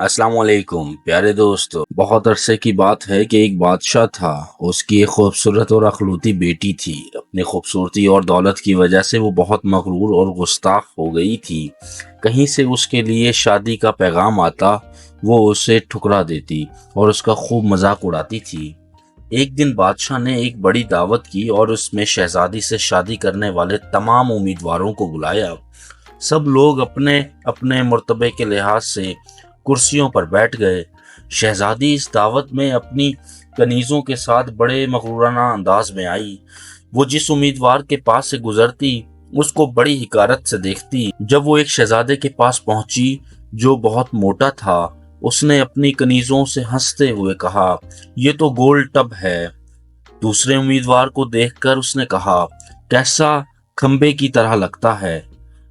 अस्सलाम वालेकुम प्यारे दोस्तों। बहुत अरसे की बात है कि एक बादशाह था। उसकी एक खूबसूरत और अखलूती बेटी थी। अपनी खूबसूरती और दौलत की वजह से वो बहुत मगरूर और गुस्ताख हो गई थी। कहीं से उसके लिए शादी का पैगाम आता, वो उसे ठुकरा देती और उसका खूब मजाक उड़ाती थी। एक दिन बादशाह ने एक बड़ी दावत की और उसमें शहजादी से शादी करने वाले तमाम उम्मीदवारों को बुलाया। सब लोग अपने अपने मर्तबे के लिहाज से कुर्सियों पर बैठ गए। शहजादी इस दावत में अपनी कनीजों के साथ बड़े मगरूराना अंदाज में आई। वो जिस उम्मीदवार के पास से गुजरती उसको बड़ी हिकारत से देखती। जब वो एक शहजादे के पास पहुंची जो बहुत मोटा था, उसने अपनी कनीजों से हंसते हुए कहा, ये तो गोल टब है। दूसरे उम्मीदवार को देखकर उसने कहा, कैसा खंबे की तरह लगता है।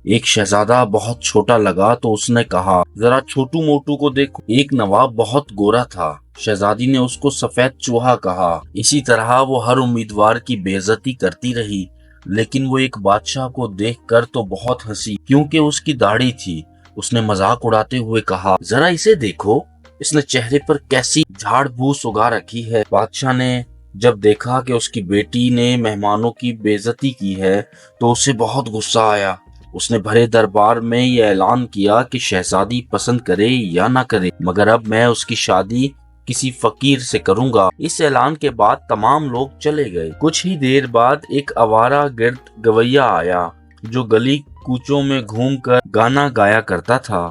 एक शहजादा बहुत छोटा लगा तो उसने कहा, जरा छोटू मोटू को देखो। एक नवाब बहुत गोरा था। शहजादी ने उसको सफेद चूहा कहा। इसी तरह वो हर उम्मीदवार की बेइज्जती करती रही, लेकिन वो एक बादशाह को देखकर तो बहुत हंसी, क्योंकि उसकी दाढ़ी थी। उसने मजाक उड़ाते हुए कहा, जरा इसे देखो, इसने चेहरे पर कैसी झाड़ फूस उगा रखी है। बादशाह ने जब देखा कि उसकी बेटी ने मेहमानों की बेइज्जती की है तो उसे बहुत गुस्सा आया। उसने भरे दरबार में यह ऐलान किया कि शहजादी पसंद करे या ना करे, मगर अब मैं उसकी शादी किसी फकीर से करूंगा। इस ऐलान के बाद तमाम लोग चले गए। कुछ ही देर बाद एक आवारा गिर्द गवैया आया जो गली कूचों में घूमकर गाना गाया करता था।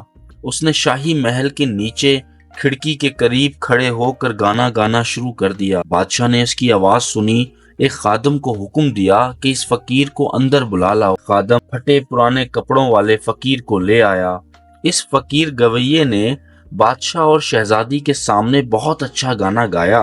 उसने शाही महल के नीचे खिड़की के करीब खड़े होकर गाना गाना शुरू कर दिया। बादशाह ने इसकी आवाज सुनी, एक खादम को हुक्म दिया कि इस फकीर को अंदर बुला लाओ। खादम फटे पुराने कपड़ों वाले फकीर को ले आया। इस फकीर गवैये ने बादशाह और शहजादी के सामने बहुत अच्छा गाना गाया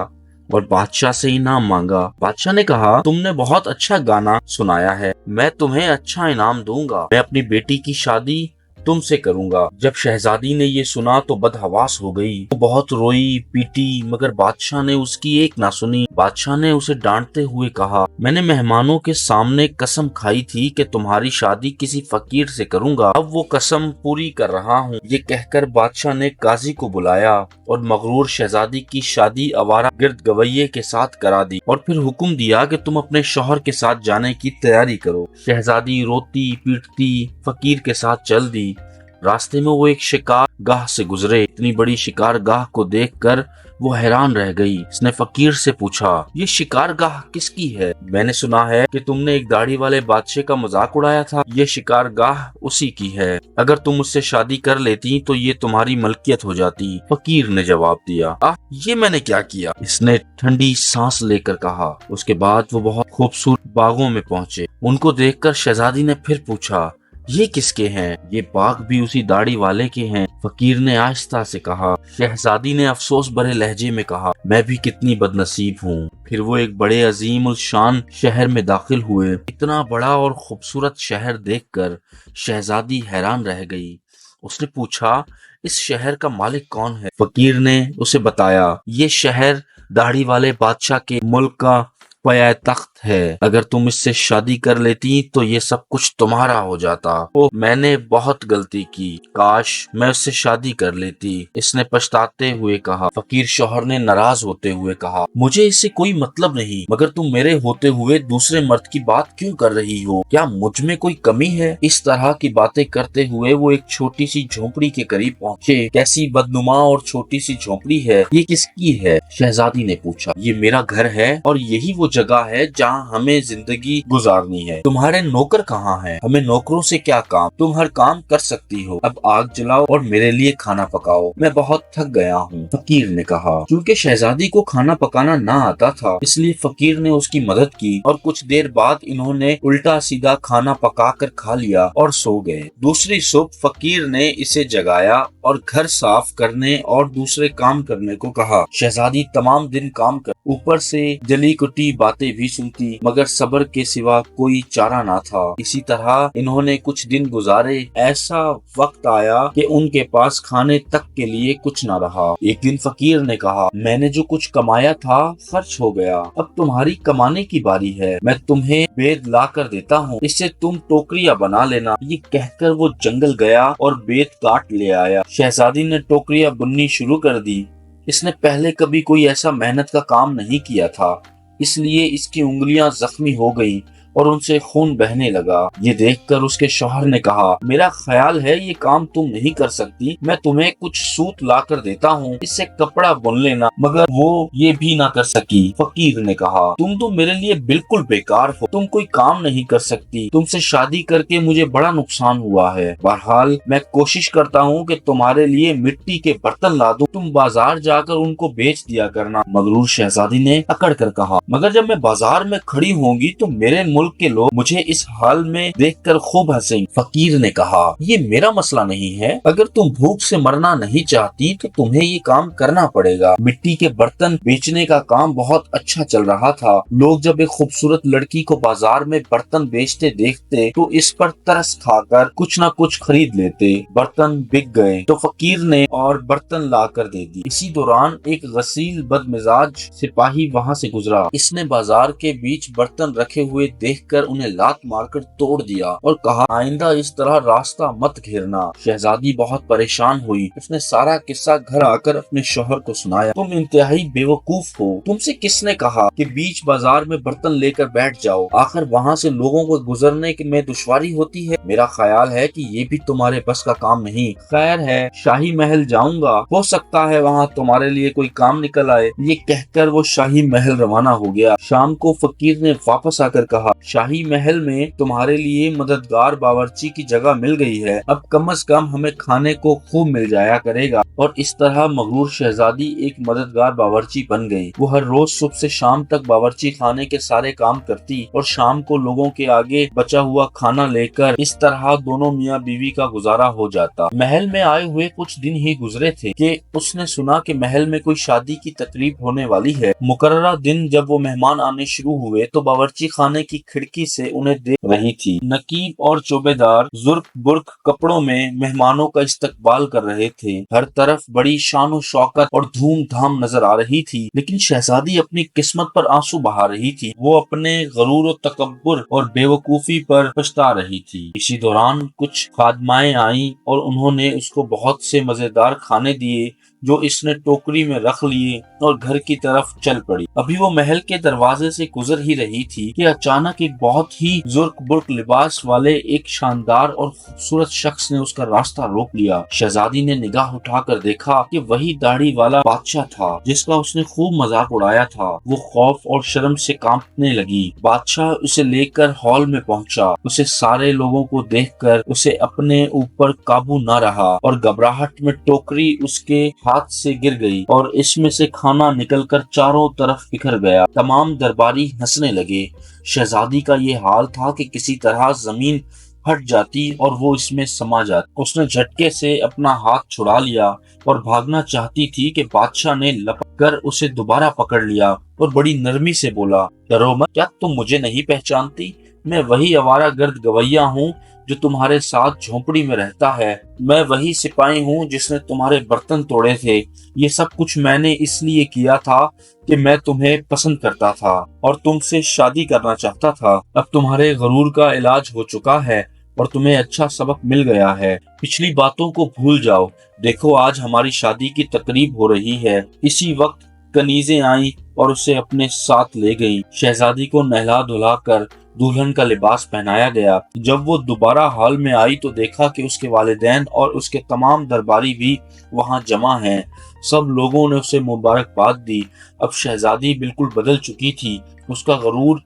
और बादशाह से इनाम मांगा। बादशाह ने कहा, तुमने बहुत अच्छा गाना सुनाया है, मैं तुम्हें अच्छा इनाम दूंगा। मैं अपनी बेटी की शादी तुमसे करूंगा। जब शहजादी ने ये सुना तो बदहवास हो गई। वो बहुत रोई पीटी, मगर बादशाह ने उसकी एक ना सुनी। बादशाह ने उसे डांटते हुए कहा, मैंने मेहमानों के सामने कसम खाई थी कि तुम्हारी शादी किसी फकीर से करूंगा। अब वो कसम पूरी कर रहा हूँ। ये कहकर बादशाह ने काजी को बुलाया और मगरूर शहजादी की शादी आवारा गिर्द गवैये के साथ करा दी और फिर हुक्म दिया कि तुम अपने शौहर के साथ जाने की तैयारी करो। शहजादी रोती पीटती फकीर के साथ चल दी। रास्ते में वो एक शिकार गाह से गुजरे। इतनी बड़ी शिकार गाह को देखकर वो हैरान रह गई। उसने फकीर से पूछा, ये शिकार गाह किसकी है? मैंने सुना है कि तुमने एक दाढ़ी वाले बादशाह का मजाक उड़ाया था। ये शिकार गाह उसी की है। अगर तुम उससे शादी कर लेती तो ये तुम्हारी मलकियत हो जाती। फकीर ने जवाब दिया, ये मैंने क्या किया? इसने ठंडी सांस लेकर कहा। उसके बाद वो बहुत खूबसूरत बागों में पहुंचे। उनको देखकर शहजादी ने फिर पूछा, ये किसके हैं? ये बाग भी उसी दाढ़ी वाले के हैं। फकीर ने आहिस्ता से कहा। शहजादी ने अफसोस भरे लहजे में कहा, मैं भी कितनी बदनसीब हूँ। फिर वो एक बड़े अजीम उल शान शहर में दाखिल हुए। इतना बड़ा और खूबसूरत शहर देखकर शहजादी हैरान रह गई। उसने पूछा, इस शहर का मालिक कौन है? फकीर ने उसे बताया, ये शहर दाढ़ी वाले बादशाह के मुल्क का पया तख्त है। अगर तुम इससे शादी कर लेती तो ये सब कुछ तुम्हारा हो जाता। ओ, मैंने बहुत गलती की, काश मैं उससे शादी कर लेती, इसने पछताते हुए कहा। फकीर शौहर ने नाराज होते हुए कहा, मुझे इससे कोई मतलब नहीं, मगर तुम मेरे होते हुए दूसरे मर्द की बात क्यों कर रही हो? क्या मुझ में कोई कमी है? इस तरह की बातें करते हुए वो एक छोटी सी झोपड़ी के करीब पहुँचे। कैसी बदनुमा और छोटी सी झोपड़ी है, ये किसकी है? शहजादी ने पूछा। ये मेरा घर है और यही वो जगह है जहाँ हमें जिंदगी गुजारनी है। तुम्हारे नौकर कहाँ हैं? हमें नौकरों से क्या काम? तुम हर काम कर सकती हो। अब आग जलाओ और मेरे लिए खाना पकाओ, मैं बहुत थक गया हूँ। फकीर ने कहा। क्योंकि शहजादी को खाना पकाना ना आता था, इसलिए फकीर ने उसकी मदद की और कुछ देर बाद इन्होंने उल्टा सीधा खाना पकाकर खा लिया और सो गए। दूसरी सुबह फकीर ने इसे जगाया और घर साफ करने और दूसरे काम करने को कहा। शहजादी तमाम दिन काम कर, ऊपर से जली कुटी बातें भी सुनती, मगर सब्र के सिवा कोई चारा ना था। इसी तरह इन्होंने कुछ दिन गुजारे। ऐसा वक्त आया कि उनके पास खाने तक के लिए कुछ न रहा। एक दिन फकीर ने कहा, मैंने जो कुछ कमाया था खर्च हो गया, अब तुम्हारी कमाने की बारी है। मैं तुम्हें बेद ला कर देता हूँ, इससे तुम टोकरियां बना लेना। ये कहकर वो जंगल गया और बेद काट ले आया। शहजादी ने टोकरियां बुननी शुरू कर दी। इसने पहले कभी कोई ऐसा मेहनत का काम नहीं किया था, इसलिए इसकी उंगलियां जख्मी हो गई और उनसे खून बहने लगा। ये देखकर उसके शौहर ने कहा, मेरा ख्याल है ये काम तुम नहीं कर सकती, मैं तुम्हें कुछ सूत ला कर देता हूँ, इससे कपड़ा बुन लेना। मगर वो ये भी ना कर सकी। फकीर ने कहा, तुम तो मेरे लिए बिल्कुल बेकार हो, तुम कोई काम नहीं कर सकती, तुमसे शादी करके मुझे बड़ा नुकसान हुआ है। बहरहाल मैं कोशिश करता हूँ कि तुम्हारे लिए मिट्टी के बर्तन ला दूं, तुम बाजार जाकर उनको बेच दिया करना। मगरूर शहजादी ने अकड़ कर कहा, मगर जब मैं बाजार में खड़ी होंगी तो मेरे मुल्क के लोग मुझे इस हाल में देखकर खूब हंसेंगे। फकीर ने कहा, ये मेरा मसला नहीं है, अगर तुम भूख से मरना नहीं चाहती तो तुम्हें ये काम करना पड़ेगा। मिट्टी के बर्तन बेचने का काम बहुत अच्छा चल रहा था। लोग जब एक खूबसूरत लड़की को बाजार में बर्तन बेचते देखते तो इस पर तरस खाकर कुछ न कुछ खरीद लेते। बर्तन बिक गए तो फकीर ने और बर्तन ला कर दे दी। इसी दौरान एक गसील बदमिजाज सिपाही वहाँ से गुजरा। इसने बाजार के बीच बर्तन रखे हुए देखकर उन्हें लात मारकर तोड़ दिया और कहा, आइंदा इस तरह रास्ता मत घेरना। शहजादी बहुत परेशान हुई। उसने सारा किस्सा घर आकर अपने शौहर को सुनाया। तुम इंतहाई बेवकूफ हो, तुमसे किसने कहा कि बीच बाजार में बर्तन लेकर बैठ जाओ, आखिर वहाँ से लोगों को गुजरने में दुश्वारी होती है। मेरा ख्याल है कि ये भी तुम्हारे बस का काम नहीं। खैर है, शाही महल जाऊंगा, हो सकता है वहाँ तुम्हारे लिए कोई काम निकल आए। ये कहकर वो शाही महल रवाना हो गया। शाम को फकीर ने वापस आकर कहा, शाही महल में तुम्हारे लिए मददगार बावर्ची की जगह मिल गई है, अब कम से कम हमें खाने को खूब मिल जाया करेगा। और इस तरह मगरूर शहजादी एक मददगार बावर्ची बन गई। वो हर रोज सुबह से शाम तक बावर्ची खाने के सारे काम करती और शाम को लोगों के आगे बचा हुआ खाना लेकर इस तरह दोनों मियाँ बीवी का गुजारा हो जाता। महल में आए हुए कुछ दिन ही गुजरे थे कि उसने सुना कि महल में कोई शादी की तकरीब होने वाली है। मुकर्ररा दिन जब वो मेहमान आने शुरू हुए तो बावर्ची खाने की खिड़की से उन्हें देख रही थी। नकीब और चौबेदार जुर्क बुर्क कपड़ों में मेहमानों का इस्तकबाल कर रहे थे। हर तरफ बड़ी शान शौकत और धूमधाम नजर आ रही थी, लेकिन शहजादी अपनी किस्मत पर आंसू बहा रही थी। वो अपने गरूर और तकब्बुर और बेवकूफी पर पछता रही थी। इसी दौरान कुछ खादमाएं आईं और उन्होंने उसको बहुत से मजेदार खाने दिए जो इसने टोकरी में रख लिए और घर की तरफ चल पड़ी। अभी वो महल के दरवाजे से गुजर ही रही थी कि अचानक एक बहुत ही जुर्क बुर्क लिबास वाले एक शानदार और खूबसूरत शख्स ने उसका रास्ता रोक लिया। शहजादी ने निगाह उठाकर देखा कि वही दाढ़ी वाला बादशाह था जिसका उसने खूब मजाक उड़ाया था। वो खौफ और शर्म से कांपने लगी। बादशाह उसे लेकर हॉल में पहुंचा। उसे सारे लोगों को देखकर उसे अपने ऊपर काबू न रहा और घबराहट में टोकरी उसके हाथ से गिर गई और इसमें से खाना निकलकर चारों तरफ बिखर गया। तमाम दरबारी हंसने लगे। शहजादी का ये हाल था कि किसी तरह जमीन हट जाती और वो इसमें समा जाती। उसने झटके से अपना हाथ छुड़ा लिया और भागना चाहती थी कि बादशाह ने लपक कर उसे दोबारा पकड़ लिया और बड़ी नरमी से बोला, डरो मत, क्या तुम मुझे नहीं पहचानती? मैं वही आवारा गर्द गवैया हूँ जो तुम्हारे साथ झोंपड़ी में रहता है। मैं वही सिपाही हूँ जिसने तुम्हारे बर्तन तोड़े थे। ये सब कुछ मैंने इसलिए किया था कि मैं तुम्हें पसंद करता था और तुमसे शादी करना चाहता था। अब तुम्हारे गरूर का इलाज हो चुका है और तुम्हें अच्छा सबक मिल गया है। पिछली बातों को भूल जाओ। देखो, आज हमारी शादी की तकरीब हो रही है। इसी वक्त कनीजें आई और उसे अपने साथ ले गईं। शहजादी को नहला धुला कर दुल्हन का लिबास पहनाया गया। जब वो दोबारा हॉल में आई तो देखा कि उसके वालिदैन और उसके तमाम दरबारी भी वहाँ जमा हैं। सब लोगों ने उसे मुबारकबाद दी। अब शहजादी बिल्कुल बदल चुकी थी। उसका गरूर,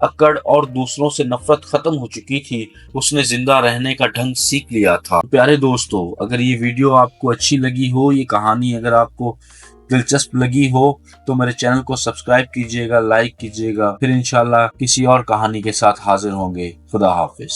अकड़ और दूसरों से नफरत खत्म हो चुकी थी। उसने जिंदा रहने का ढंग सीख लिया था। प्यारे दोस्तों, अगर ये वीडियो आपको अच्छी लगी हो, ये कहानी अगर आपको दिलचस्प लगी हो तो मेरे चैनल को सब्सक्राइब कीजिएगा, लाइक कीजिएगा। फिर इंशाल्लाह किसी और कहानी के साथ हाजिर होंगे। खुदा हाफिज।